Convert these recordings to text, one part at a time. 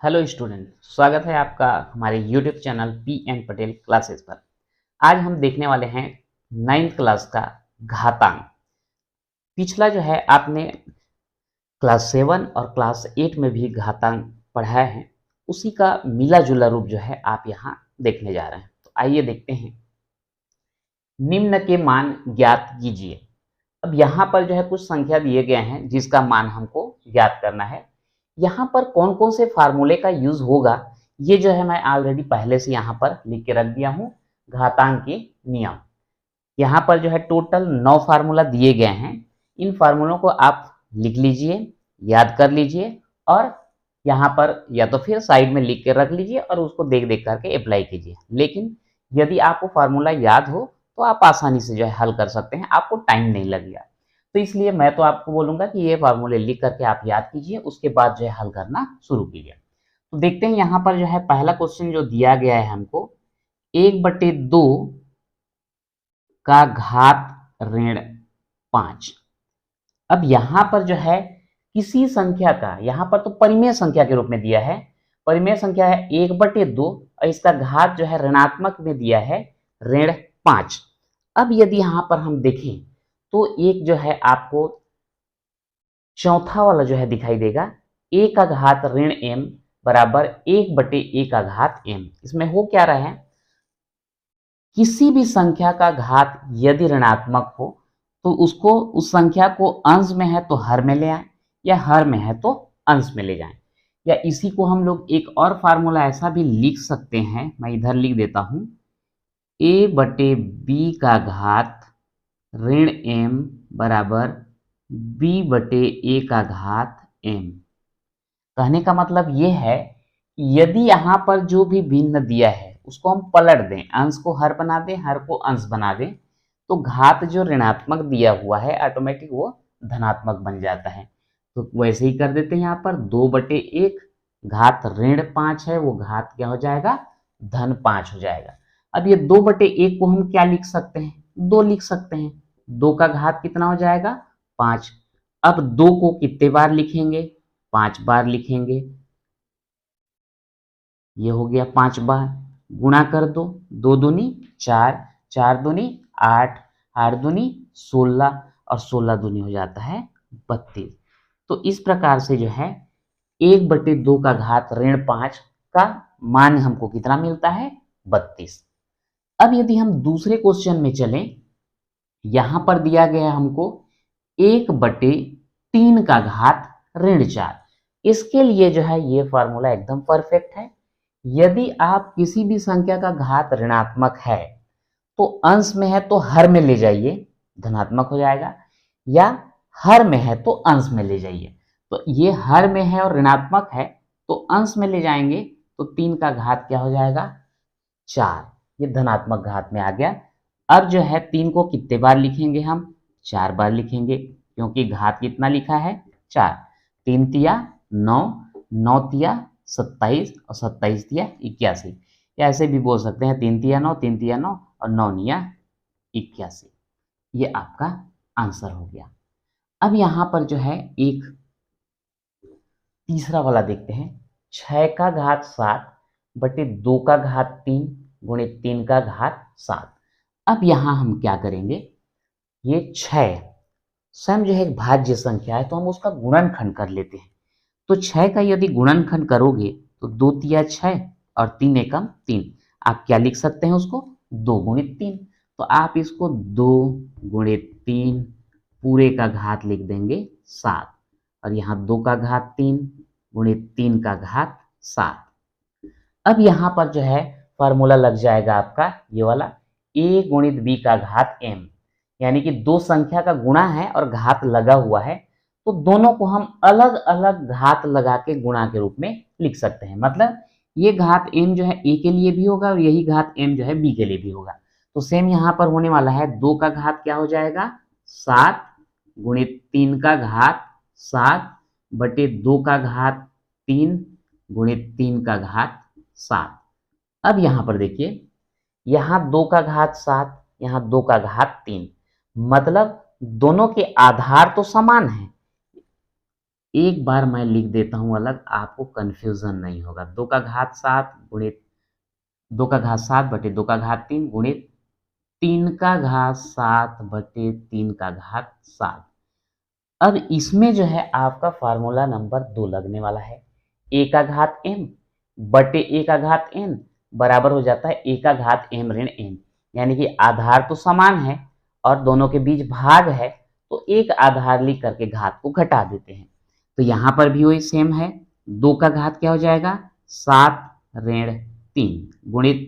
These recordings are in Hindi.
हेलो स्टूडेंट, स्वागत है आपका हमारे YouTube channel P N Patel classes पर। आज हम देखने वाले हैं 9th क्लास का घातांक। पिछला जो है आपने क्लास 7 और क्लास 8 में भी घातांक पढ़ा है, उसी का मिला जुला रूप जो है आप यहाँ देखने जा रहे हैं। तो आइए देखते हैं। निम्न के मान ज्ञात कीजिए। अब यहाँ पर जो है कुछ संख्या दिए गए हैं जिसका मान हमको ज्ञात करना है। यहाँ पर कौन कौन से फार्मूले का यूज होगा ये जो है मैं ऑलरेडी पहले से यहाँ पर लिख के रख दिया हूँ। घातांक के नियम यहाँ पर जो है टोटल 9 फार्मूला दिए गए हैं। इन फार्मूलों को आप लिख लीजिए, याद कर लीजिए और यहाँ पर या तो फिर साइड में लिख के रख लीजिए और उसको देख देख करके अप्लाई कीजिए। लेकिन यदि आपको फार्मूला याद हो तो आप आसानी से जो है हल कर सकते हैं, आपको टाइम नहीं लगेगा। तो इसलिए मैं तो आपको बोलूंगा कि ये फार्मूले लिख करके आप याद कीजिए, उसके बाद जो है हल करना शुरू कीजिए। तो देखते हैं यहाँ पर जो है पहला क्वेश्चन जो दिया गया है हमको 1/2 का घात ऋण 5। अब यहाँ पर जो है किसी संख्या का, यहाँ पर तो परिमेय संख्या के रूप में दिया है। परिमेय संख्या है 1/2 और इसका घात जो है ऋणात्मक में दिया है ऋण 5। अब यदि यहाँ पर हम देखें तो एक जो है आपको चौथा वाला जो है दिखाई देगा, a का घात ऋण m बराबर 1/a का घात m। इसमें हो क्या रहा है, किसी भी संख्या का घात यदि ऋणात्मक हो तो उसको, उस संख्या को अंश में है तो हर में ले आए या हर में है तो अंश में ले जाएं। या इसी को हम लोग एक और फार्मूला ऐसा भी लिख सकते हैं, मैं इधर लिख देता हूं, a/b का घात ऋण m बराबर b/a का घात m। कहने का मतलब ये है कि यदि यहाँ पर जो भी भिन्न दिया है उसको हम पलट दें, अंश को हर बना दें, हर को अंश बना दें, तो घात जो ऋणात्मक दिया हुआ है ऑटोमेटिक वो धनात्मक बन जाता है। तो वैसे ही कर देते हैं, यहाँ पर 2/1 घात ऋण 5 है, वो घात क्या हो जाएगा, धन 5 हो जाएगा। अब ये 2/1 को हम क्या लिख सकते हैं, 2 लिख सकते हैं। 2 का घात कितना हो जाएगा, 5। अब 2 को कितने बार लिखेंगे, 5 बार लिखेंगे। ये हो गया 5 बार। गुणा कर दो, 2 दूनी 4, 4 दूनी 8, 8 दूनी 16 और 16 दूनी हो जाता है 32। तो इस प्रकार से जो है 1/2 का घात ऋण 5 का मान हमको कितना मिलता है, 32। अब यदि हम दूसरे क्वेश्चन में चलें, यहां पर दिया गया है हमको 1/3 का घात ऋण 4। इसके लिए जो है ये फार्मूला एकदम परफेक्ट है। यदि आप किसी भी संख्या का घात ऋणात्मक है तो अंश में है तो हर में ले जाइए, धनात्मक हो जाएगा, या हर में है तो अंश में ले जाइए। तो ये हर में है और ऋणात्मक है तो अंश में ले जाएंगे, तो 3 का घात क्या हो जाएगा, 4। ये धनात्मक घात में आ गया। अब जो है 3 को कितने बार लिखेंगे, हम 4 बार लिखेंगे, क्योंकि घात कितना लिखा है, 4। 3 तिया 9, 9 तिया 27 और 27 तिया 81। या ऐसे भी बोल सकते हैं 3 तिया 9, 3 तिया 9 और 9 निया 81। ये आपका आंसर हो गया। अब यहाँ पर जो है एक तीसरा वाला देखते हैं, 6 का घात 7 बटे 2 का घात 3 गुणित 3 का घात 7। अब यहाँ हम क्या करेंगे, ये 6 स्वयं जो है एक भाज्य संख्या है तो हम उसका गुणनखंड कर लेते हैं। तो 6 का यदि गुणनखंड करोगे तो 2 तिया 6 और 3 एकम 3। आप क्या लिख सकते हैं उसको, 2 गुणित 3। तो आप इसको 2 गुणित 3 पूरे का घात लिख देंगे 7, और यहाँ 2 का घात 3 गुणित 3 का घात 7। अब यहाँ पर जो है फार्मूला लग जाएगा आपका ये वाला, a गुणित b का घात m। यानी कि दो संख्या का गुणा है और घात लगा हुआ है, तो दोनों को हम अलग अलग घात लगा के गुणा के रूप में लिख सकते हैं। मतलब ये घात m जो है a के लिए भी होगा और यही घात m जो है b के लिए भी होगा। तो सेम यहाँ पर होने वाला है, 2 का घात क्या हो जाएगा, 7 गुणित 3 का घात 7 बटे 2 का घात 3 गुणित 3 का घात 7। अब यहाँ पर देखिए, यहाँ 2 का घात 7, यहाँ 2 का घात 3, मतलब दोनों के आधार तो समान है। एक बार मैं लिख देता हूँ अलग, आपको कन्फ्यूज़न नहीं होगा। 2 का घात 7 गुणित 2 का घात 7 बटे 2 का घात 3 गुणित 3 का घात 7 बटे 3 का घात 7। अब इसमें जो है आपका फार्मूला नंबर 2 लगने वाला है। ए का घात m बटे ए का घात n बराबर हो जाता है ए का घात m ऋण n, यानी कि आधार तो समान है और दोनों के बीच भाग है, तो एक आधार लिख करके घात को घटा देते हैं। तो यहाँ पर भी वही सेम है। 2 का घात क्या हो जाएगा 7 ऋण 3 गुणित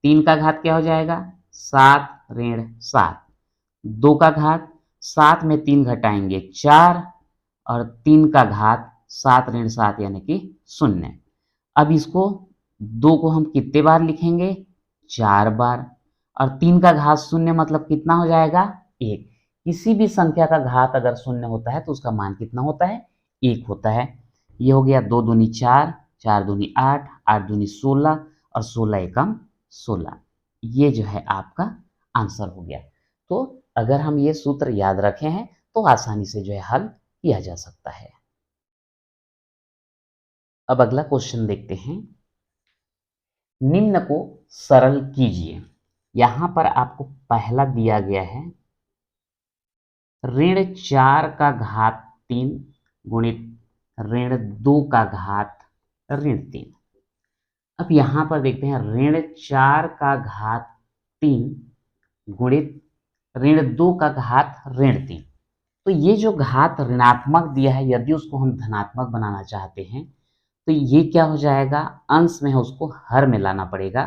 3 का घात क्या हो जाएगा 7 ऋण 7। 2 का घात 7 में 3 घटाएंगे 4 और 3 का घात 7 ऋण 7 यानी कि 0। अब इसको 2 को हम कितने बार लिखेंगे 4 बार, और 3 का घात 0 मतलब कितना हो जाएगा 1। किसी भी संख्या का घात अगर 0 होता है तो उसका मान कितना होता है 1 होता है। ये हो गया 2 दूनी 4, 4 दूनी 8, 8 दूनी 16 और 16 एकम 16। ये जो है आपका आंसर हो गया। तो अगर हम ये सूत्र याद रखे हैं तो आसानी से जो है हल किया जा सकता है। अब अगला क्वेश्चन देखते हैं। निम्न को सरल कीजिए। यहां पर आपको पहला दिया गया है ऋण 4 का घात 3 गुणित ऋण 2 का घात ऋण 3। अब यहां पर देखते हैं ऋण 4 का घात 3 गुणित ऋण 2 का घात ऋण 3। तो ये जो घात ऋणात्मक दिया है, यदि उसको हम धनात्मक बनाना चाहते हैं तो ये क्या हो जाएगा, अंश में है उसको हर में लाना पड़ेगा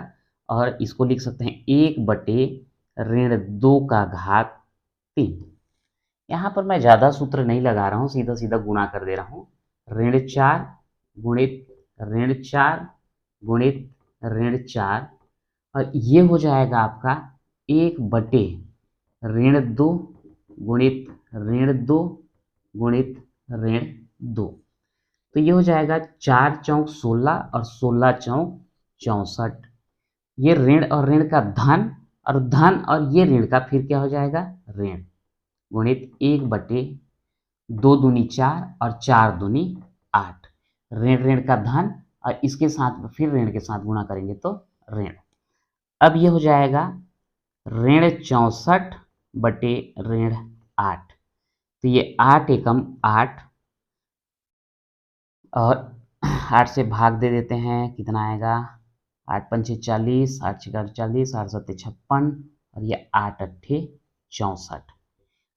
और इसको लिख सकते हैं 1 बटे ऋण 2 का घात 3। यहाँ पर मैं ज़्यादा सूत्र नहीं लगा रहा हूँ, सीधा सीधा गुणा कर दे रहा हूँ। ऋण 4 गुणित ऋण 4 गुणित ऋण 4, और ये हो जाएगा आपका 1 बटे ऋण 2 गुणित ऋण 2 गुणित ऋण 2। तो ये हो जाएगा 4 चौक 16 और 16 चौक 64। ये ऋण और ऋण का धन और धन और ये ऋण का फिर क्या हो जाएगा ऋण, गुणित 1 बटे 2 दूनी 4 और 4 दूनी 8। ऋण ऋण का धन और इसके साथ फिर ऋण के साथ गुणा करेंगे तो ऋण। अब ये हो जाएगा ऋण 64 बटे ऋण 8। तो ये 8 एकम 8 और 8 से भाग दे देते हैं, कितना आएगा 8 पंचे 40, 8 छक्का 40, 8 सत्ते 56 और ये 8 अट्ठे 64।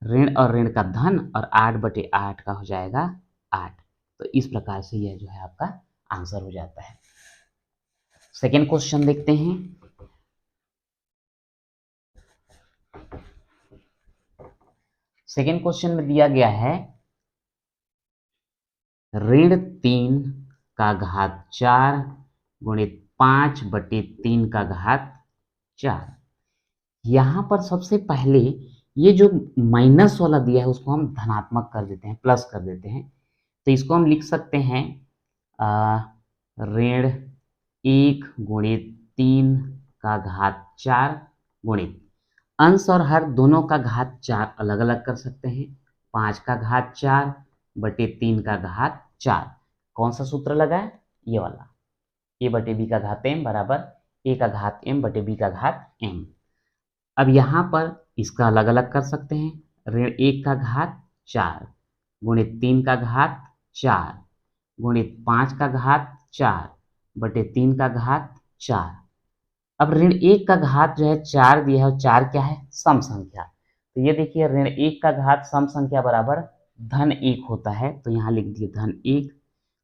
ऋण और ऋण का धन और 8 बटे 8 का हो जाएगा 8। तो इस प्रकार से यह जो है आपका आंसर हो जाता है। सेकेंड क्वेश्चन देखते हैं। सेकेंड क्वेश्चन में दिया गया है ऋण 3 का घात 4 गुणित 5 बटे 3 का घात 4। यहाँ पर सबसे पहले ये जो माइनस वाला दिया है उसको हम धनात्मक कर देते हैं, प्लस कर देते हैं। तो इसको हम लिख सकते हैं ऋण 1 गुणित 3 का घात 4 गुणित अंश और हर दोनों का घात 4 अलग अलग कर सकते हैं। 5 का घात 4 बटे 3 का घात 4। कौन सा सूत्र लगा है ये वाला, ए बटे बी का घात m बराबर ए का घात m बटे बी का घात m। अब यहाँ पर इसका अलग अलग कर सकते हैं। ऋण 1 का घात 4 गुणित 3 का घात 4 गुणित 5 का घात 4 बटे 3 का घात 4। अब ऋण 1 का घात जो है 4 दिया है और 4 क्या है सम संख्या। तो ये देखिए ऋण 1 का घात सम संख्या बराबर धन 1 होता है, तो यहाँ लिख दिए धन 1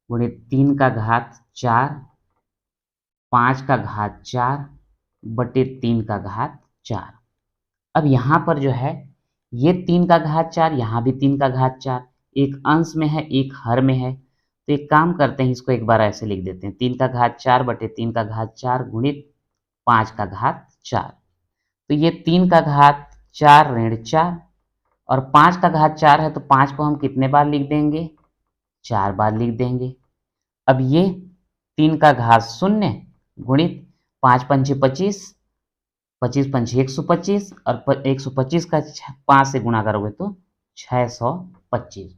गुणित 3 का घात 4 5 का घात 4 बटे 3 का घात 4। अब यहाँ पर जो है ये 3 का घात 4, यहाँ भी 3 का घात 4, एक अंश में है एक हर में है। तो एक काम करते हैं, इसको एक बार ऐसे लिख देते हैं 3 का घात 4 बटे 3 का घात 4 गुणित 5 का घात 4। तो ये 3 का घात 4 ऋण 4 और 5 का घात 4 है तो 5 को हम कितने बार लिख देंगे 4 बार लिख देंगे। अब ये 3 का घात 0 गुणित 5 पंचे 25, 25 पंचे 125 और 125 का 5 से गुणा करोगे तो 625।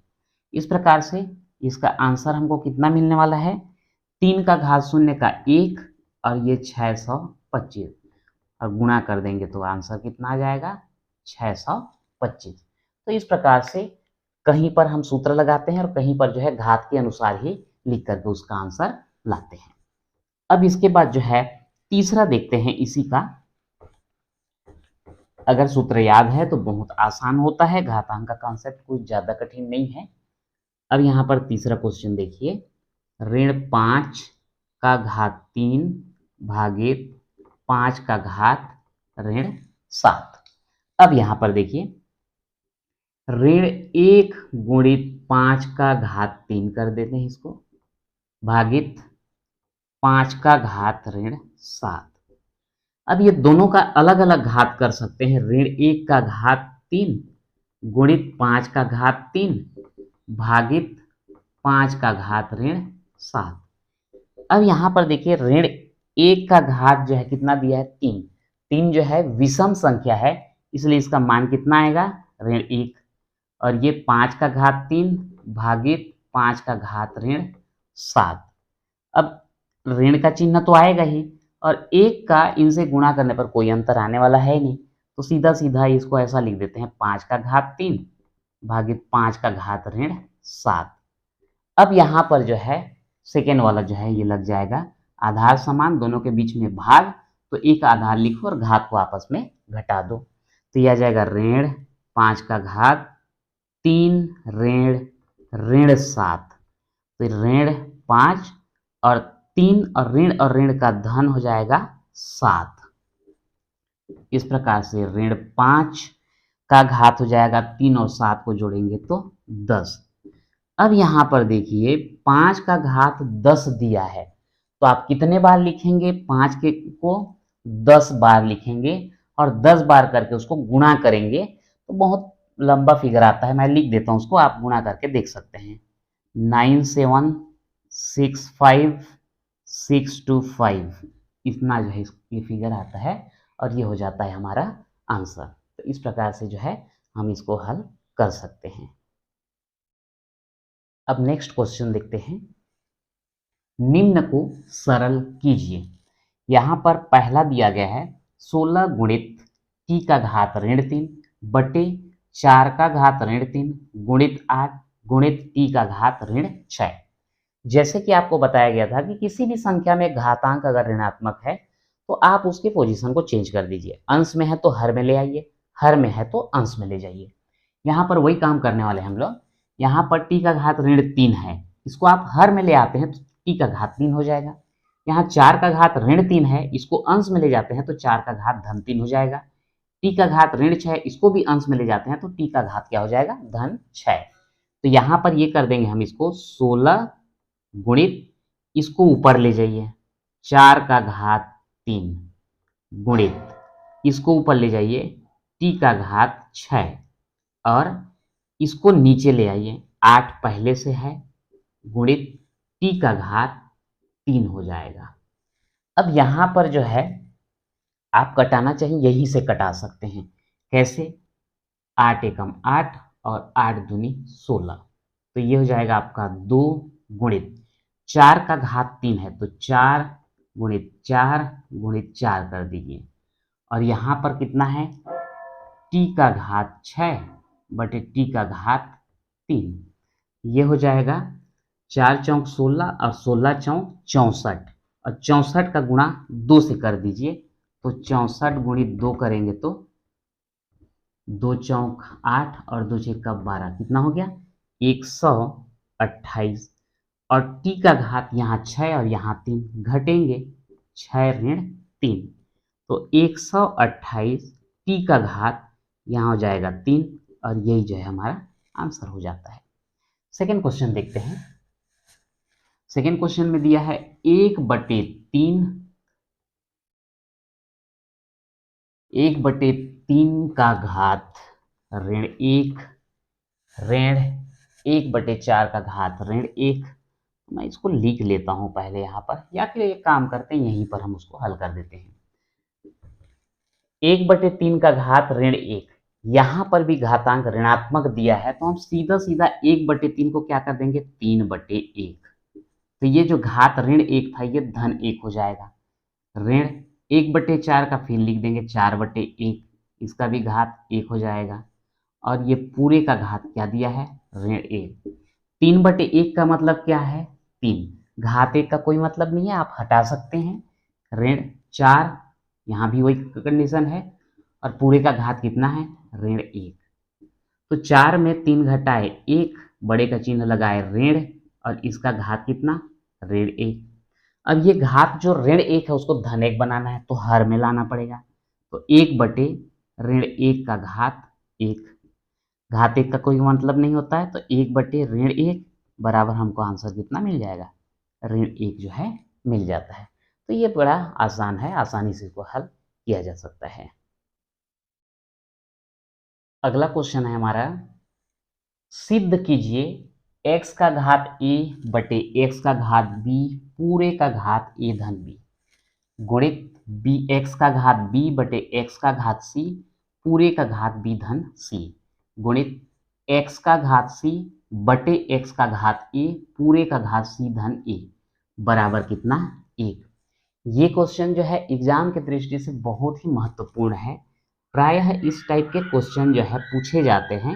इस प्रकार से इसका आंसर हमको कितना मिलने वाला है, 3 का घात 0 का 1 और ये 625 और गुणा कर देंगे तो आंसर कितना आ जाएगा, 625। तो इस प्रकार से कहीं पर हम सूत्र लगाते हैं और कहीं पर जो है घात के अनुसार ही लिख करके उसका आंसर लाते हैं। अब इसके बाद जो है तीसरा देखते हैं इसी का। अगर सूत्र याद है तो बहुत आसान होता है, घातांक का कॉन्सेप्ट कुछ ज्यादा कठिन नहीं है। अब यहाँ पर तीसरा क्वेश्चन देखिए, ऋण 5 का घात 3 भागित 5 का घात ऋण 7। अब यहाँ पर देखिए ऋण 1 गुणित 5 का घात 3 कर देते हैं इसको, भागित 5 का घात ऋण 7। अब ये दोनों का अलग अलग घात कर सकते हैं, ऋण 1 का घात 3 गुणित 5 का घात 3 भागित 5 का घात ऋण 7। अब यहाँ पर देखिए ऋण 1 का घात जो है कितना दिया है, 3। 3 जो है विषम संख्या है, इसलिए इसका मान कितना आएगा, ऋण 1। और ये 5 का घात 3 भागित 5 का घात ऋण 7। अब ऋण का चिन्ह तो आएगा ही और 1 का इनसे गुणा करने पर कोई अंतर आने वाला है नहीं, तो सीधा सीधा इसको ऐसा लिख देते हैं, 5 का घात 3 भागित 5 का घात ऋण 7। अब यहाँ पर जो है सेकेंड वाला जो है ये लग जाएगा, आधार समान दोनों के बीच में भाग, तो एक आधार लिखो और घात को आपस में घटा दो, तो यह आ जाएगा ऋण 5 का घात 3 ऋण 7। तो ऋण 5 और 3 और ऋण का धन हो जाएगा 7। इस प्रकार से ऋण 5 का घात हो जाएगा 3 और 7 को जोड़ेंगे तो 10। अब यहाँ पर देखिए 5 का घात 10 दिया है, तो आप कितने बार लिखेंगे, 5 के को 10 बार लिखेंगे और 10 बार करके उसको गुणा करेंगे, तो बहुत लंबा फिगर आता है। मैं लिख देता हूँ उसको, आप गुणा करके देख सकते हैं। 9765625 इतना जो है ये फिगर आता है और ये हो जाता है हमारा आंसर। तो इस प्रकार से जो है हम इसको हल कर सकते हैं। अब नेक्स्ट क्वेश्चन देखते हैं, निम्न को सरल कीजिए। यहाँ पर पहला दिया गया है 16 गुणित टी का घात ऋण 3 बटे 4 का घात ऋण 3 गुणित 8 गुणित टी का घात ऋण 6। जैसे कि आपको बताया गया था कि किसी भी संख्या में घातांक अगर ऋणात्मक है तो आप उसके पोजीशन को चेंज कर दीजिए, अंश में है तो हर में ले आइए, हर में है तो अंश में ले जाइए। यहाँ पर वही काम करने वाले हम लोग। यहाँ पर टी का घात ऋण 3 है, इसको आप हर में ले आते हैं तो टी का घात 3 हो जाएगा। यहाँ 4 का घात ऋण 3 है, इसको अंश में ले जाते हैं तो 4 का घात धन 3 हो जाएगा। टी का घात ऋण 6, इसको भी अंश में ले जाते हैं तो टी का घात क्या हो जाएगा, धन 6। तो यहाँ पर ये कर देंगे हम इसको 16 गुणित, इसको ऊपर ले जाइए 4 का घात 3 गुणित, इसको ऊपर ले जाइए टी का घात 6 और इसको नीचे ले आइए 8 पहले से है गुणित टी का घात 3 हो जाएगा। अब यहाँ पर जो है आप कटाना चाहिए, यहीं से कटा सकते हैं। कैसे, 8 एकम 8 और 8 दूनी 16, तो ये हो जाएगा आपका 2 गुणित 4 का घात 3 है तो 4 गुणित 4 गुणित 4 कर दीजिए और यहाँ पर कितना है, टी का घात 6 बटे टी का घात 3, ये हो जाएगा 4 चौक 16 और 16 चौक 64 और 64 का गुणा 2 से कर दीजिए, तो 64 गुणित 2 करेंगे तो 2 चौक 8 और 2 छेका 12, कितना हो गया 128। और टी का घात यहाँ 6 और यहाँ 3 घटेंगे, 6 ऋण 3, तो 128 टी का घात यहाँ हो जाएगा 3 और यही जो है हमारा आंसर हो जाता है। सेकेंड क्वेश्चन देखते हैं। सेकेंड क्वेश्चन में दिया है 1/3 का घात ऋण 1 ऋण 1/4 का घात ऋण 1। मैं इसको लिख लेता हूं पहले यहाँ पर, या फिर एक काम करते हैं यहीं पर हम उसको हल कर देते हैं। 1/3 का घात ऋण 1, यहाँ पर भी घातांक ऋणात्मक दिया है तो हम सीधा सीधा 1/3 को क्या कर देंगे 3/1। तो ये जो घात ऋण 1 था ये धन 1 हो जाएगा। ऋण 1/4 का फिर लिख देंगे 4/1, इसका भी घात 1 हो जाएगा। और ये पूरे का घात क्या दिया है ऋण 1। 3/1 का मतलब क्या है 3, घात 1 का कोई मतलब नहीं है, आप हटा सकते हैं। ऋण 4, यहाँ भी वही कंडीशन है। और पूरे का घात कितना है ऋण 1। तो 4 में 3 घटाए 1, बड़े का चिन्ह लगाए ऋण, और इसका घात कितना ऋण 1। अब ये घात जो ऋण 1 है उसको धन 1 बनाना है तो हर में लाना पड़ेगा। तो 1/ऋण 1 का घात 1, घात 1 का कोई मतलब नहीं होता है, तो 1/ऋण 1 बराबर हमको आंसर कितना मिल जाएगा ऋण 1 जो है मिल जाता है। तो ये बड़ा आसान है, आसानी से इसको हल किया जा सकता है। अगला क्वेश्चन है हमारा, सिद्ध कीजिए x का घात a बटे x का घात b पूरे का घात a धन b गुणित x का घात b बटे x का घात c पूरे का घात b धन c गुणित x का घात c बटे x का घात a पूरे का घात c धन a बराबर कितना 1। ये क्वेश्चन जो है एग्जाम की दृष्टि से बहुत ही महत्वपूर्ण है। प्रायः इस टाइप के क्वेश्चन जो है पूछे जाते हैं।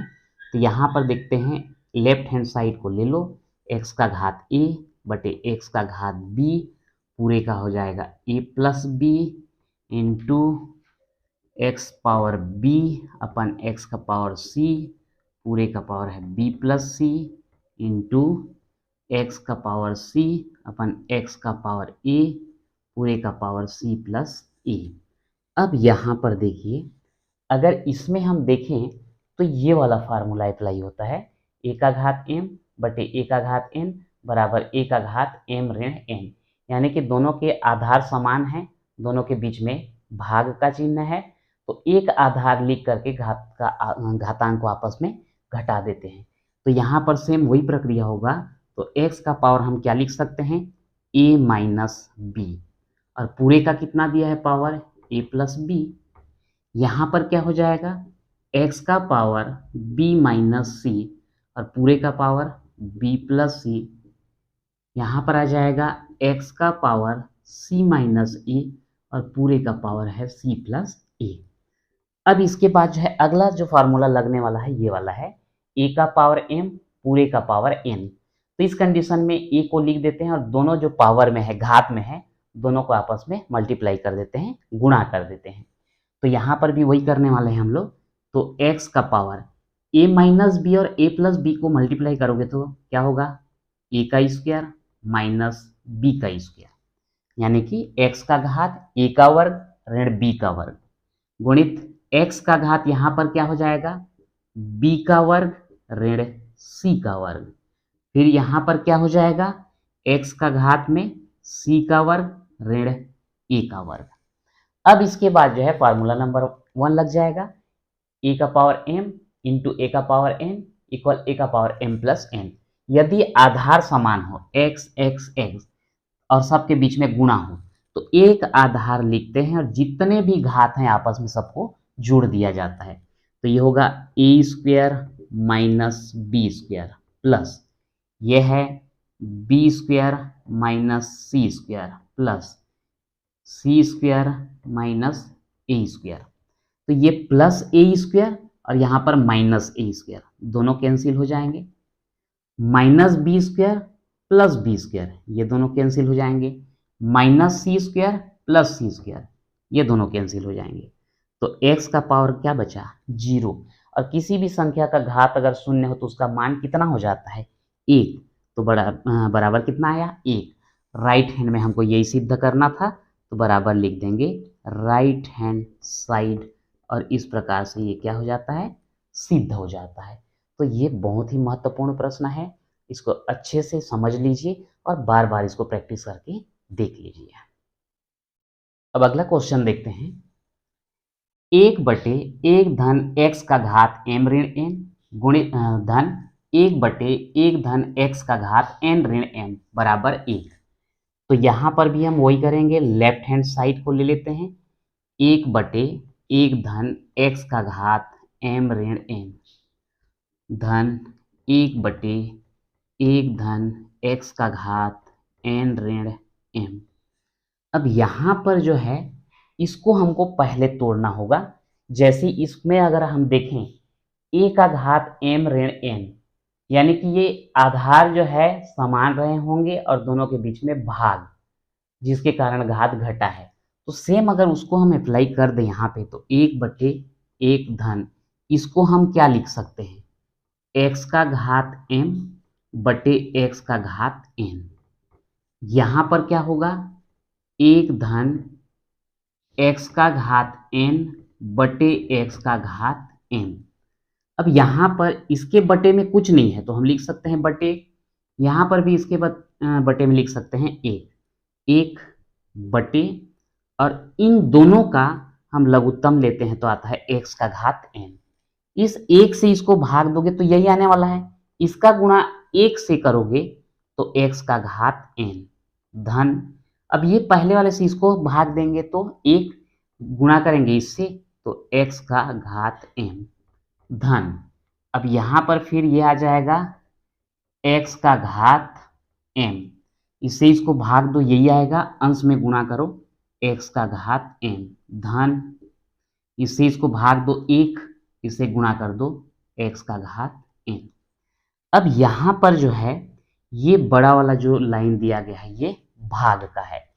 तो यहाँ पर देखते हैं, लेफ्ट हैंड साइड को ले लो, x का घात a बटे x का घात b पूरे का हो जाएगा a plus b into x power b upon x का पावर c पूरे का पावर है b plus c into x का पावर c अपन x का पावर a पूरे का पावर c प्लस a। अब यहाँ पर देखिए, अगर इसमें हम देखें तो ये वाला फार्मूला अप्लाई होता है, a का घात m बटे a का घात n बराबर a का घात m ऋण n, यानी कि दोनों के आधार समान हैं, दोनों के बीच में भाग का चिन्ह है, तो एक आधार लिख करके घातांक को आपस में घटा देते हैं। तो यहाँ पर सेम वही प्रक्रिया होगा। तो x का पावर हम क्या लिख सकते हैं a माइनस b, और पूरे का कितना दिया है पावर a प्लस b। यहाँ पर क्या हो जाएगा x का पावर b माइनस c और पूरे का पावर b प्लस c। यहाँ पर आ जाएगा x का पावर c माइनस a और पूरे का पावर है c प्लस a। अब इसके बाद जो है अगला जो फार्मूला लगने वाला है ये वाला है, a का पावर m पूरे का पावर n। तो इस कंडीशन में a को लिख देते हैं और दोनों जो पावर में है घात में है दोनों को आपस में मल्टीप्लाई कर देते हैं, गुणा कर देते हैं। तो यहाँ पर भी वही करने वाले हैं हम लोग। तो x का पावर a माइनस बी और a प्लस बी को मल्टीप्लाई करोगे तो क्या होगा a का स्क्वायर माइनस b का स्क्वायर, यानी कि x का घात a का वर्ग ऋण b का वर्ग गुणित x का घात यहाँ पर क्या हो जाएगा b का वर्ग ऋण c का वर्ग, फिर यहाँ पर क्या हो जाएगा x का घात में c का वर्ग ऋण a का वर्ग। अब इसके बाद जो है फार्मूला नंबर 1 लग जाएगा, a का पावर m इंटू a का पावर n इक्वल a का पावर m प्लस n। यदि आधार समान हो x x x और सबके बीच में गुणा हो तो एक आधार लिखते हैं और जितने भी घात हैं आपस में सबको जोड़ दिया जाता है। तो ये होगा a square minus b square plus ये है b square minus c square plus c square minus a square. तो ये प्लस ए स्क्वायर और यहाँ पर माइनस ए स्क्वायर दोनों कैंसिल हो जाएंगे, minus b square plus b square ये दोनों कैंसिल हो जाएंगे, minus c square plus c square ये दोनों कैंसिल हो जाएंगे। तो x का पावर क्या बचा 0, और किसी भी संख्या का घात अगर शून्य हो तो उसका मान कितना हो जाता है 1, तो बराबर कितना आया 1। राइट हैंड में हमको यही सिद्ध करना था तो बराबर लिख देंगे राइट हैंड साइड, और इस प्रकार से ये क्या हो जाता है सिद्ध हो जाता है। तो ये बहुत ही महत्वपूर्ण प्रश्न है, इसको अच्छे से समझ लीजिए और बार बार इसको प्रैक्टिस करके देख लीजिए। अब अगला क्वेश्चन देखते हैं, 1/1 धन x का घात m ऋण n गुणित धन 1/1 धन x का घात n ऋण n बराबर 1। तो यहाँ पर भी हम वही करेंगे, लेफ्ट हैंड साइड को ले लेते हैं, 1/1 धन x का घात m ऋण n धन 1/1 धन x का घात n ऋण m। अब यहाँ पर जो है इसको हमको पहले तोड़ना होगा। जैसे इसमें अगर हम देखें a का घात m ऋण n, यानी कि ये आधार जो है समान रहे होंगे और दोनों के बीच में भाग, जिसके कारण घात घटा है। तो सेम अगर उसको हम अप्लाई कर दें यहाँ पे तो 1/1 धन, इसको हम क्या लिख सकते हैं, x का घात m बटे x का घात n। यहाँ पर क्या होगा 1 धन x का घात n बटे x का घात n। अब यहाँ पर इसके बटे में कुछ नहीं है तो हम लिख सकते हैं बटे, यहाँ पर भी इसके बटे में लिख सकते हैं 1 बटे, और इन दोनों का हम लघुत्तम लेते हैं तो आता है x का घात n। इस 1 से इसको भाग दोगे तो यही आने वाला है, इसका गुणा 1 से करोगे तो x का घात n धन, अब ये पहले वाले से इसको भाग देंगे तो 1 गुणा करेंगे इससे तो x का घात m धन, अब यहाँ पर फिर ये आ जाएगा x का घात m, इससे इसको भाग दो यही आएगा, अंश में गुणा करो x का घात m धन, इससे इसको भाग दो 1, इसे गुणा कर दो x का घात n। अब यहाँ पर जो है ये बड़ा वाला जो लाइन दिया गया है ये भाग का है,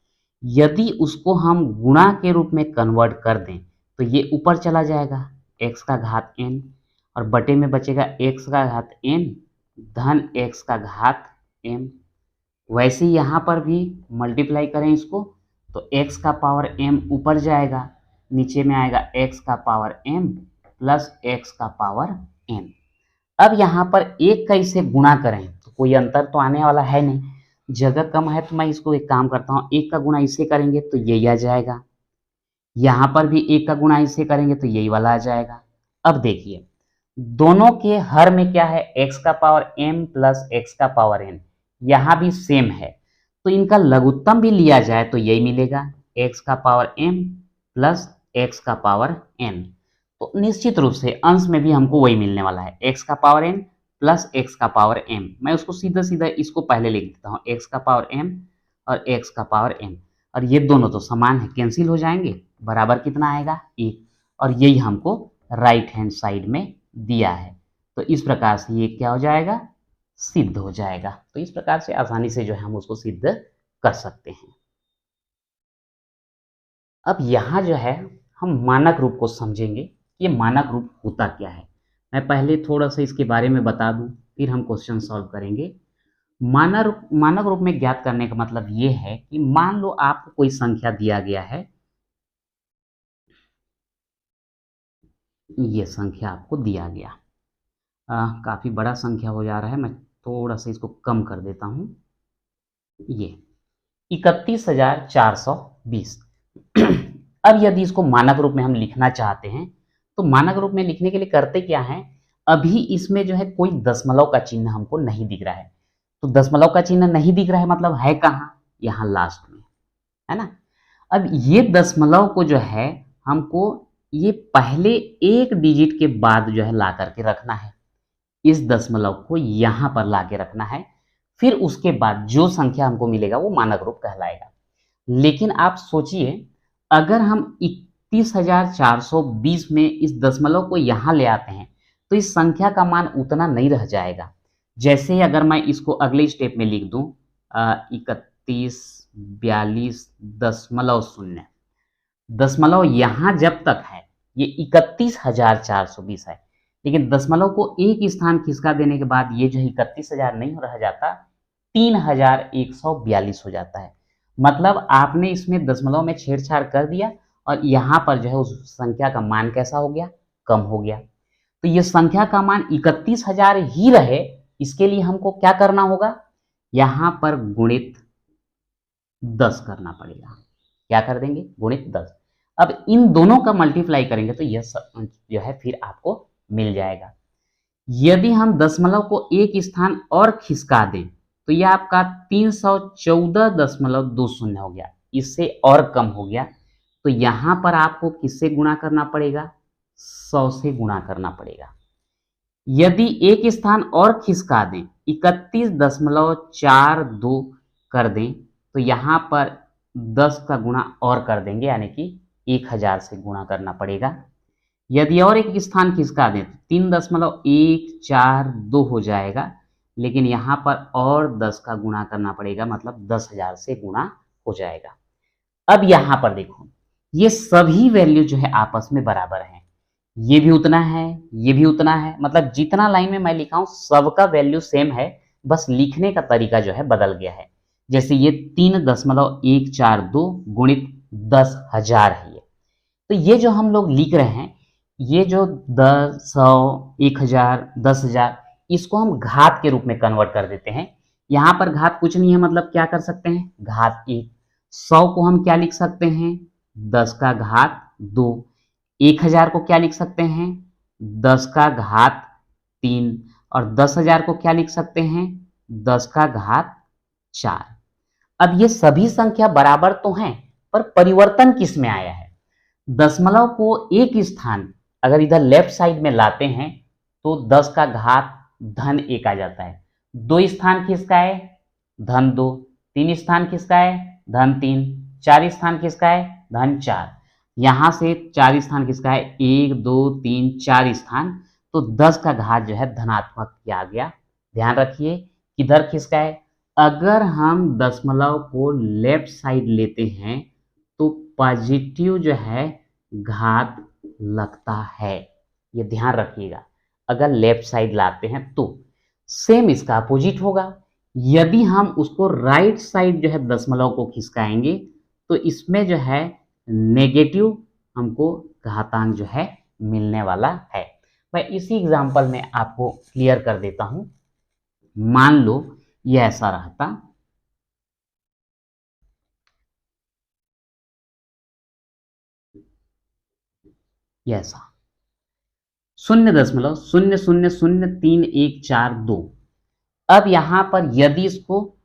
यदि उसको हम गुणा के रूप में कन्वर्ट कर दें तो ये ऊपर चला जाएगा x का घात n और बटे में बचेगा x का घात n धन x का घात m। वैसे ही यहाँ पर भी मल्टीप्लाई करें इसको तो x का पावर m ऊपर जाएगा, नीचे में आएगा x का पावर m प्लस x का पावर n। अब यहाँ पर एक का इसे गुणा करें तो कोई अंतर तो आने वाला है नहीं, जगह कम है तो मैं इसको एक काम करता हूँ, एक का गुणा इससे करेंगे तो यही आ जाएगा, यहाँ पर भी एक का गुणा इससे करेंगे तो यही वाला आ जाएगा। अब देखिए दोनों के हर में क्या है x का पावर m प्लस x का पावर n, यहाँ भी सेम है तो इनका लघुत्तम भी लिया जाए तो यही मिलेगा x का पावर m प्लस x का पावर n। तो निश्चित रूप से अंश में भी हमको वही मिलने वाला है x का पावर n प्लस x का पावर m। मैं उसको सीधा सीधा इसको पहले लिख देता हूँ x का पावर m और x का पावर n, और ये दोनों तो समान है कैंसिल हो जाएंगे, बराबर कितना आएगा 1, और यही हमको राइट हैंड साइड में दिया है। तो इस प्रकार से ये क्या हो जाएगा सिद्ध हो जाएगा। तो इस प्रकार से आसानी से जो है हम उसको सिद्ध कर सकते हैं। अब यहाँ जो है हम मानक रूप को समझेंगे, ये मानक रूप होता क्या है। मैं पहले थोड़ा सा इसके बारे में बता दूं फिर हम क्वेश्चन सॉल्व करेंगे। मानक रूप में ज्ञात करने का मतलब ये है कि मान लो आपको कोई संख्या दिया गया है, ये संख्या आपको दिया गया, काफ़ी बड़ा संख्या हो जा रहा है, मैं थोड़ा सा इसको कम कर देता हूँ, ये 31,420। अब यदि इसको मानक रूप में हम लिखना चाहते हैं तो मानक रूप में लिखने के लिए करते क्या है, अभी इसमें जो है कोई दशमलव का चिन्ह हमको नहीं दिख रहा है, तो दशमलव का चिन्ह नहीं दिख रहा है मतलब है कहाँ, यहाँ लास्ट में है ना। अब ये दशमलव को जो है हमको ये पहले एक डिजिट के बाद जो है ला करके रखना है, इस दशमलव को यहाँ पर ला के रखना है, फिर उसके बाद जो संख्या हमको मिलेगा वो मानक रूप कहलाएगा। लेकिन आप सोचिए अगर हम 31,420 में इस दशमलव को यहाँ ले आते हैं तो इस संख्या का मान उतना नहीं रह जाएगा। जैसे अगर मैं इसको अगले स्टेप में लिख दूं 3142.0, दशमलव यहाँ जब तक है ये 31,420 है, लेकिन दशमलव को एक स्थान खिसका देने के बाद ये जो है 31,000 नहीं रह जाता, 3,142 हो जाता है। मतलब आपने इसमें दशमलव में छेड़छाड़ कर दिया और यहाँ पर जो है उस संख्या का मान कैसा हो गया, कम हो गया। तो ये संख्या का मान 31,000 ही रहे, इसके लिए हमको क्या करना होगा, यहाँ पर गुणित 10 करना पड़ेगा। क्या कर देंगे, गुणित 10। अब इन दोनों का मल्टीप्लाई करेंगे तो यह जो है फिर आपको मिल जाएगा। यदि हम दशमलव को एक स्थान और खिसका दें तो यह आपका 314.20 हो गया, इससे और कम हो गया। तो यहाँ पर आपको किससे गुणा करना पड़ेगा, 100 से गुणा करना पड़ेगा। यदि एक स्थान और खिसका दें, 31.42 कर दें, तो यहाँ पर 10 का गुणा और कर देंगे, यानी कि 1000 से गुणा करना पड़ेगा। यदि और एक स्थान खिसका दें तो 3.142 हो जाएगा, लेकिन यहाँ पर और 10 का गुणा करना पड़ेगा, मतलब 10,000 से गुणा हो जाएगा। अब यहाँ पर देखो, ये सभी वैल्यू जो है आपस में बराबर हैं। ये भी उतना है, ये भी उतना है, मतलब जितना लाइन में मैं लिखा हूं सबका वैल्यू सेम है, बस लिखने का तरीका जो है बदल गया है। जैसे ये 3.142 गुणित 10,000 है। तो ये जो हम लोग लिख रहे हैं, ये जो 10, 100, 1000, 10,000, इसको हम घात के रूप में कन्वर्ट कर देते हैं। यहाँ पर घात कुछ नहीं है, मतलब क्या कर सकते हैं, घात 1। 100 को हम क्या लिख सकते हैं, 10 का घात 2। 1000 को क्या लिख सकते हैं, 10 का घात 3। और 10,000 को क्या लिख सकते हैं, 10 का घात 4। अब ये सभी संख्या बराबर तो हैं, पर परिवर्तन किस में आया है। दशमलव को एक स्थान अगर इधर लेफ्ट साइड में लाते हैं तो 10 का घात धन 1 आ जाता है। 2 स्थान किसका है, धन 2। 3 स्थान किसका है, धन 3। 4 स्थान किसका है, धन 4। यहां से 4 स्थान किसका है, 1, 2, 3, 4 स्थान, तो 10 का घात जो है धनात्मक आ गया। ध्यान रखिए किधर किसका है, अगर हम दशमलव को लेफ्ट साइड लेते हैं तो पॉजिटिव जो है घात लगता है, ये ध्यान रखिएगा। अगर लेफ्ट साइड लाते हैं तो सेम इसका अपोजिट होगा। यदि हम उसको राइट साइड जो है दशमलव को खिसकाएंगे तो इसमें जो है नेगेटिव हमको घातांक जो है मिलने वाला है। मैं इसी एग्जांपल में आपको क्लियर कर देता हूं। मान लो ये ऐसा रहता, ये ऐसा 0.000314 अब यहां पर यदि इसको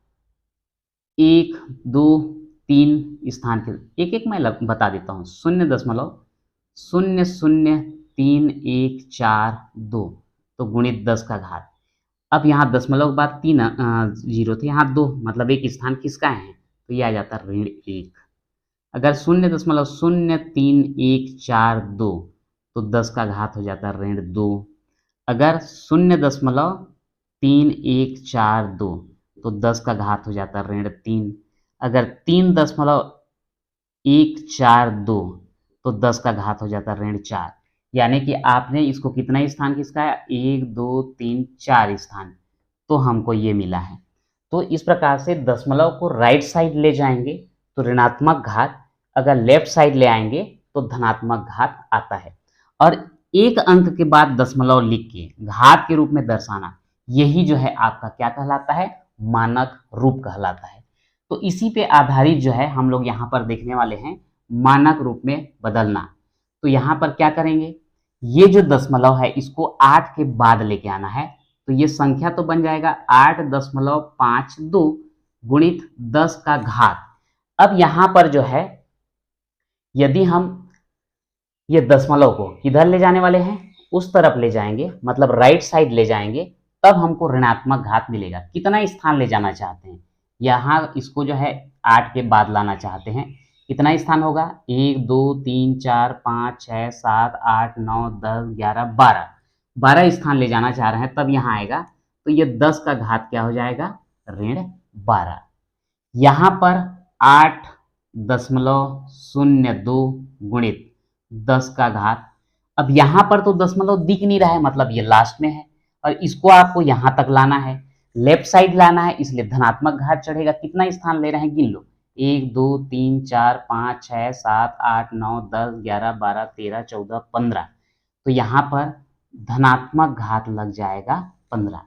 1, 2, 3 स्थान के एक एक मैं बता देता हूं, 0.003142 तो गुणित 10 का घात। अब यहाँ दशमलव के बाद 3 जीरो थे, यहाँ 2, मतलब एक स्थान किसका है, तो ये आ जाता ऋण 1। अगर 0.03142 तो 10 का घात हो जाता है ऋण 2। अगर 0.3142 तो 10 का घात हो जाता है ऋण 3। अगर 3.142 तो 10 का घात हो जाता है ऋण 4। यानी कि आपने इसको कितना स्थान किसका है, 1, 2, 3, 4 स्थान, तो हमको ये मिला है। तो इस प्रकार से दशमलव को राइट साइड ले जाएंगे तो ऋणात्मक घात, अगर लेफ्ट साइड ले आएंगे तो धनात्मक घात आता है। और एक अंक के बाद दशमलव लिख के घात के रूप में दर्शाना, यही जो है आपका क्या कहलाता है, मानक रूप कहलाता है। तो इसी पे आधारित जो है हम लोग यहाँ पर देखने वाले हैं मानक रूप में बदलना। तो यहाँ पर क्या करेंगे, ये जो दशमलव है इसको 8 के बाद लेके आना है, तो ये संख्या तो बन जाएगा 8.52 गुणित 10 का घात। अब यहाँ पर जो है यदि हम ये दशमलव को किधर ले जाने वाले हैं, उस तरफ ले जाएंगे, मतलब राइट साइड ले जाएंगे, तब हमको ऋणात्मक घात मिलेगा। कितना स्थान ले जाना चाहते हैं, यहाँ इसको जो है 8 के बाद लाना चाहते हैं, कितना स्थान होगा, 1, 2, 3, 4, 5, 6, 7, 8, 9, 10, 11, 12, 12 स्थान ले जाना चाह रहे हैं, तब यहाँ आएगा तो ये 10 का घात क्या हो जाएगा, ऋण 12। यहाँ पर 8.02 गुणित 10 का घात। अब यहाँ पर तो दशमलव दिख नहीं रहा है, मतलब ये लास्ट में है, और इसको आपको यहाँ तक लाना है, लेफ्ट साइड लाना है, इसलिए धनात्मक घात चढ़ेगा। कितना स्थान ले रहे हैं, गिन लो, 1, 2, 3, 4, 5, 6, 7, 8, 9, 10, 11, 12, 13, 14, 15, तो यहाँ पर धनात्मक घात लग जाएगा 15।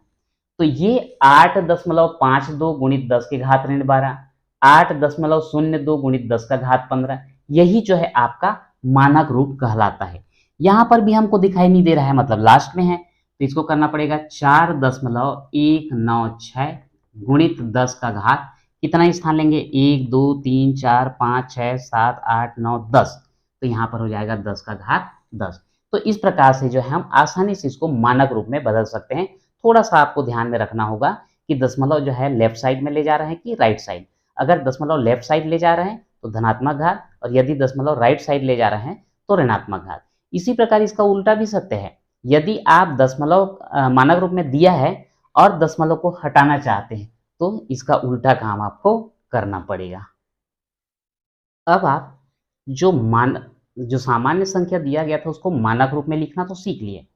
तो ये 8.52 गुणित 10 के घात ऋण 12, 8.02 गुणित 10 का घात 15, यही जो है आपका मानक रूप कहलाता है। यहाँ पर भी हमको दिखाई नहीं दे रहा है, मतलब लास्ट में है, तो इसको करना पड़ेगा 4.196 गुणित 10 का घात। कितना स्थान लेंगे, 1, 2, 3, 4, 5, 6, 7, 8, 9, 10, तो यहाँ पर हो जाएगा 10 का घात 10। तो इस प्रकार से जो है हम आसानी से इसको मानक रूप में बदल सकते हैं। थोड़ा सा आपको ध्यान में रखना होगा कि दशमलव जो है लेफ्ट साइड में ले जा रहे हैं कि राइट साइड। अगर दशमलव लेफ्ट साइड ले जा रहे हैं तो धनात्मक घात, और यदि दशमलव राइट साइड ले जा रहे हैं तो ऋणात्मक घात। इसी प्रकार इसका उल्टा भी सत्य है। यदि आप दशमलव मानक रूप में दिया है और दशमलव को हटाना चाहते हैं तो इसका उल्टा काम आपको करना पड़ेगा। अब आप जो सामान्य संख्या दिया गया था उसको मानक रूप में लिखना तो सीख लिए।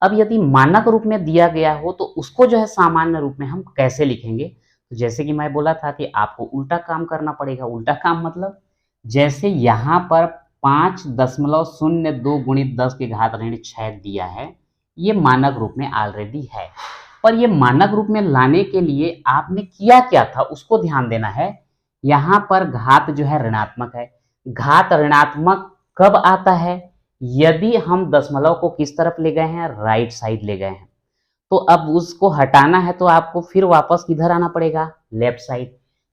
अब यदि मानक रूप में दिया गया हो तो उसको जो है सामान्य रूप में हम कैसे लिखेंगे? तो जैसे कि मैं बोला था कि आपको उल्टा काम करना पड़ेगा। उल्टा काम मतलब जैसे यहाँ पर 5.02 गुणित 10 के घात ऋण 6 दिया है, ये मानक रूप में ऑलरेडी है। पर ये मानक रूप में लाने के लिए आपने किया क्या था उसको ध्यान देना है। यहाँ पर घात जो है ऋणात्मक है। घात ऋणात्मक कब आता है? यदि हम दशमलव को किस तरफ ले गए हैं? राइट साइड ले गए हैं। तो अब उसको हटाना है तो आपको फिर वापस किधर आना पड़ेगा? Left side.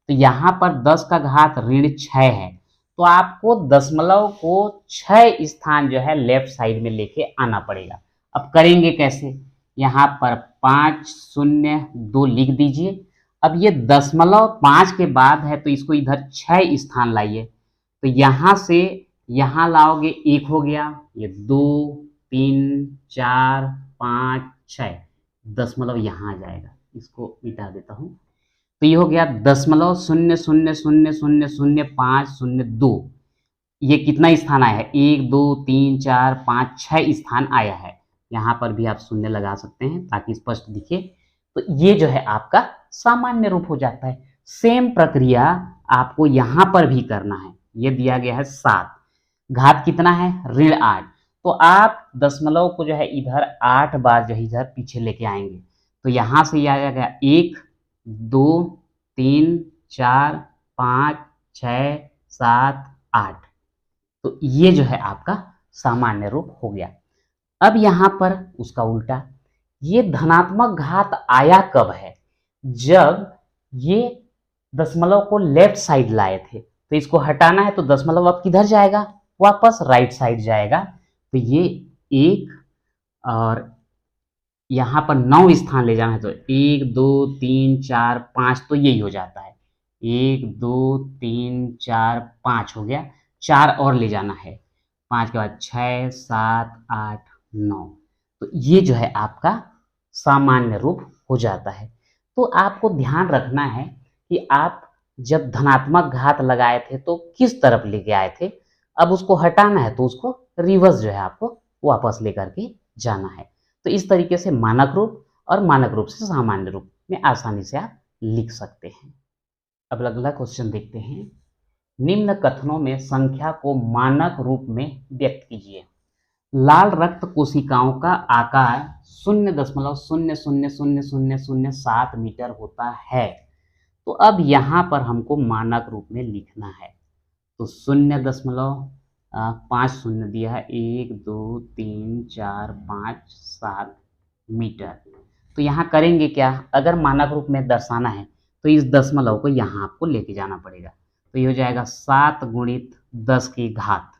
तो यहाँ पर 10 का घात ऋण 6 है, तो आपको दशमलव को 6 स्थान जो है लेफ्ट साइड में लेके आना पड़ेगा। अब करेंगे कैसे? यहाँ पर 502 लिख दीजिए। अब ये दशमलव 5 के बाद है तो इसको इधर 6 स्थान लाइए। तो यहाँ से यहाँ लाओगे 1 हो गया, ये 2 3 4 5 6, दशमलव यहाँ आ जाएगा। इसको मिटा देता हूँ। तो ये हो गया 0.00000502। ये कितना स्थान आया है? 1 2 3 4 5 6 स्थान आया है। यहाँ पर भी आप शून्य लगा सकते हैं ताकि स्पष्ट दिखे। तो ये जो है आपका सामान्य रूप हो जाता है। सेम प्रक्रिया आपको यहाँ पर भी करना है। ये दिया गया है 7, घात कितना है? ऋण 8। तो आप दशमलव को जो है इधर 8 बार जो है इधर पीछे लेके आएंगे। तो यहाँ से ये आ जाएगा 1 2 3 4 5 6 7 8। तो ये जो है आपका सामान्य रूप हो गया। अब यहाँ पर उसका उल्टा, ये धनात्मक घात आया कब है? जब ये दशमलव को लेफ्ट साइड लाए थे। तो इसको हटाना है तो दशमलव अब किधर जाएगा? वापस राइट साइड जाएगा। तो ये 1 और यहाँ पर 9 स्थान ले जाना है तो 1 2 3 4 5, तो यही हो जाता है। 1 2 3 4 5 हो गया। 4 और ले जाना है, 5 के बाद 6 7 8 9। तो ये जो है आपका सामान्य रूप हो जाता है। तो आपको ध्यान रखना है कि आप जब धनात्मक घात लगाए थे तो किस तरफ लेके आए थे। अब उसको हटाना है तो उसको रिवर्स जो है आपको वापस लेकर के जाना है। तो इस तरीके से मानक रूप और मानक रूप से सामान्य रूप में आसानी से आप लिख सकते हैं। अब अगला क्वेश्चन देखते हैं। निम्न कथनों में संख्या को मानक रूप में व्यक्त कीजिए। लाल रक्त कोशिकाओं का आकार 0.0000007 मीटर होता है। तो अब यहाँ पर हमको मानक रूप में लिखना है। तो 0.5 शून्य दिया है, 1 2 3 4 5 7 मीटर। तो यहाँ करेंगे क्या? अगर मानक रूप में दर्शाना है तो इस दशमलव को यहाँ आपको लेके जाना पड़ेगा। तो ये हो जाएगा 7 गुणित 10 की घात।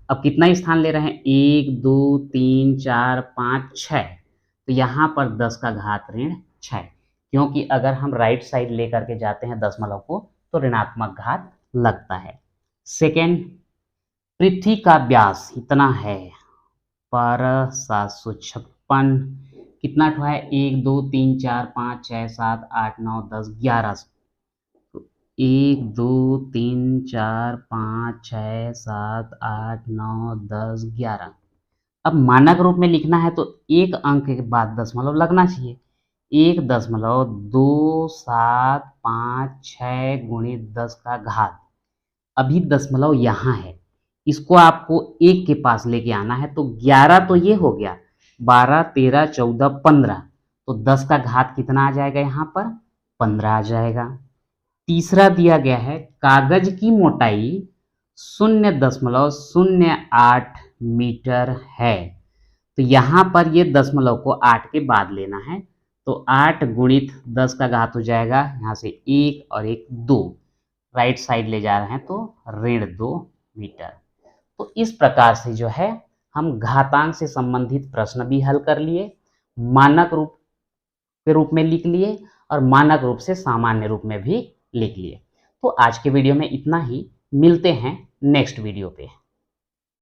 अब कितना स्थान ले रहे हैं? 1 2 3 4 5 6। तो यहाँ पर 10 का घात ऋण 6, क्योंकि अगर हम राइट साइड लेकर के जाते हैं दशमलव को तो ऋणात्मक घात लगता है। सेकेंड, पृथ्वी का व्यास इतना है पर 756 कितना ठो है? 1 2 3 4 5 6 7 8 9 10 11। 1 2 3 4 5 6 7 8 9 10 11। अब मानक रूप में लिखना है तो एक अंक के बाद दशमलव लगना चाहिए। 1.275 गुणित 10 का घात। अभी दशमलव यहाँ है, इसको आपको 1 के पास लेके आना है। तो 11 तो ये हो गया, 12 13 14 15। तो 10 का घात कितना आ जाएगा? यहाँ पर 15 आ जाएगा। तीसरा दिया गया है कागज की मोटाई 0.08 मीटर है। तो यहाँ पर ये दशमलव को 8 के बाद लेना है। तो 8 गुणित 10 का घात हो जाएगा, यहाँ से 1 और 1 2, राइट साइड ले जा रहे हैं तो ऋण 2 मीटर। तो इस प्रकार से जो है हम घातांक से संबंधित प्रश्न भी हल कर लिए, मानक रूप के रूप में लिख लिए और मानक रूप से सामान्य रूप में भी लिख लिए। तो आज के वीडियो में इतना ही, मिलते हैं नेक्स्ट वीडियो पे।